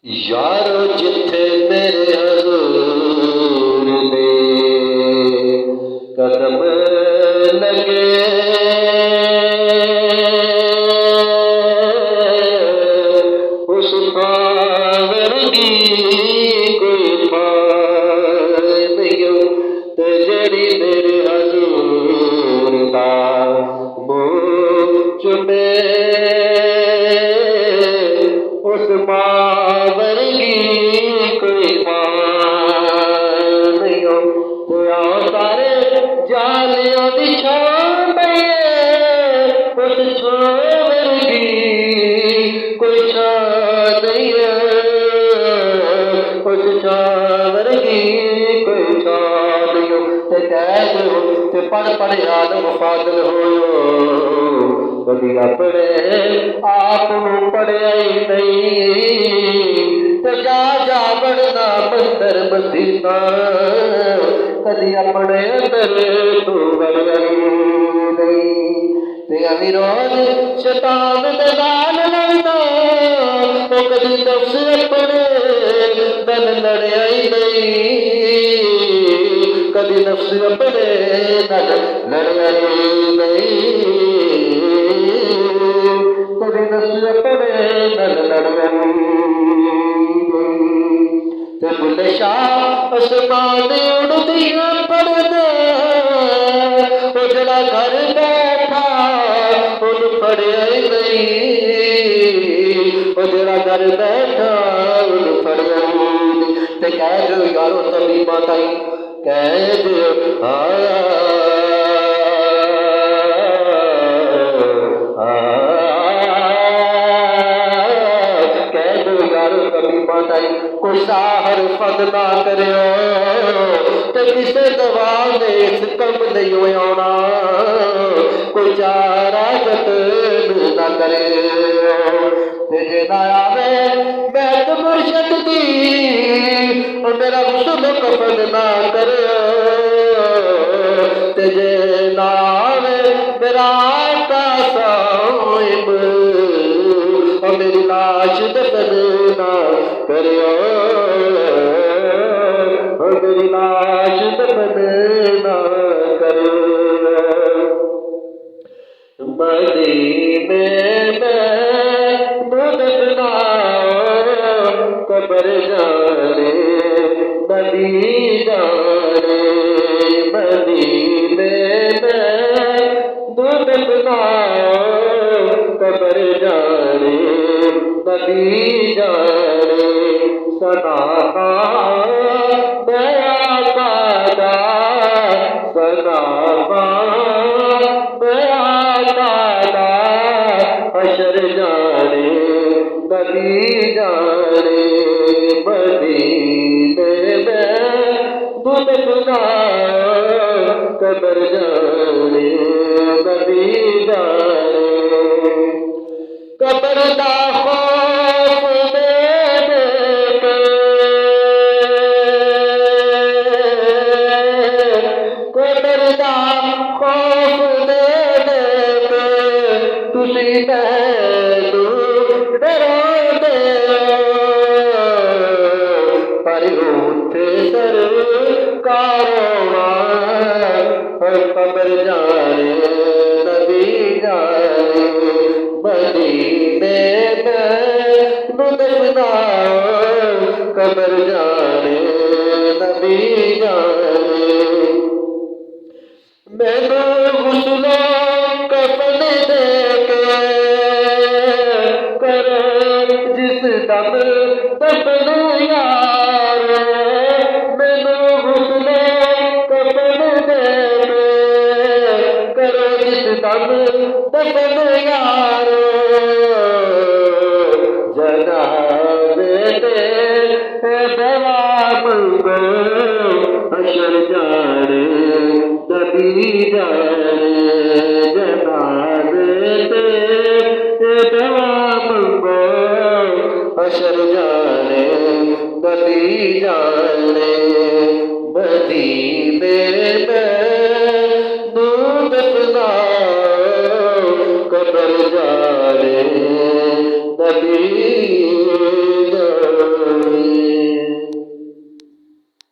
यारो जिथे मेरे हजूर दे कदम लगे, उस पावरगी कोई पार नहीं ते जड़ी मेरे हजूर दा मुंह चुमे, उस पावरगी कोई पार नहीं कोई सारे जालियों दी छां उस छां वर्गी कोई छां नहीं है, उस छां वर्गी कोई छां नहीं ते कह दो ते पढ़ आदम फादल होयो कभी अपने आप नूं पढ़िया ही नहीं ते जा बढ़ना मंदिर मसीता कभी अपने अंदर तू बढ़िया नहीं ते अविरोध शैतान दे नाल लड़दा ओ कदी नफ्स अपने दल लड़िया ही नहीं, कदी नफ्स अपने दल लड़िया ही नहीं, कदी नफ्स अपने दल लड़िया ते बुल्ले शाह आसमान उड़दियां पड़दे ओ जड़ा घर बैठा उन पढ़िया ही नहीं, ओ जड़ा घर बैठा उन पढ़िया ही नहीं ते कह दो यारो तभी माताई कह दो कह दो यारो तभी माताई कोई साहर फद ना करियो ते किसे दवा ने इस कम नहीं आना, कोई चारा जतन ना करे ते जे ना आवे मैं तो मुर्शद दी मेरा गुस्ल कफन ना करियो ते जे ना आवे मेरा आका साहिब मेरी लाश दफन ना करियो, मेरी लाश दफन ना करियो। मदीने में दफना कब्र जाने नबी जाने, मदीने में दफना कब्र जाने नबी जाने, सना दया कादा सना दया कादा हशर जाने नबी जाने, मदीने में दफना कब्र जाने नबी जाने, कब्र दा खौफ दे कब्र दा खौफ दे तुसी मैनू डरांदे पर उत्थे सरकार कब्र जाने नबी जाने, मदीने में दफना कब्र जाने नबी जाने, मैनू गुस्लो कफन दे के कर जिस दम दफन यार, मैनू गुस्लो कफन दे के कर जिस दम दफन यार, जनाज़े ते दवा मंगो हशर जाने नबी जाने, जनाज़े ते दवा मंगो हशर जाने नबी जाने, मदीने में दफना कब्र जाने नबी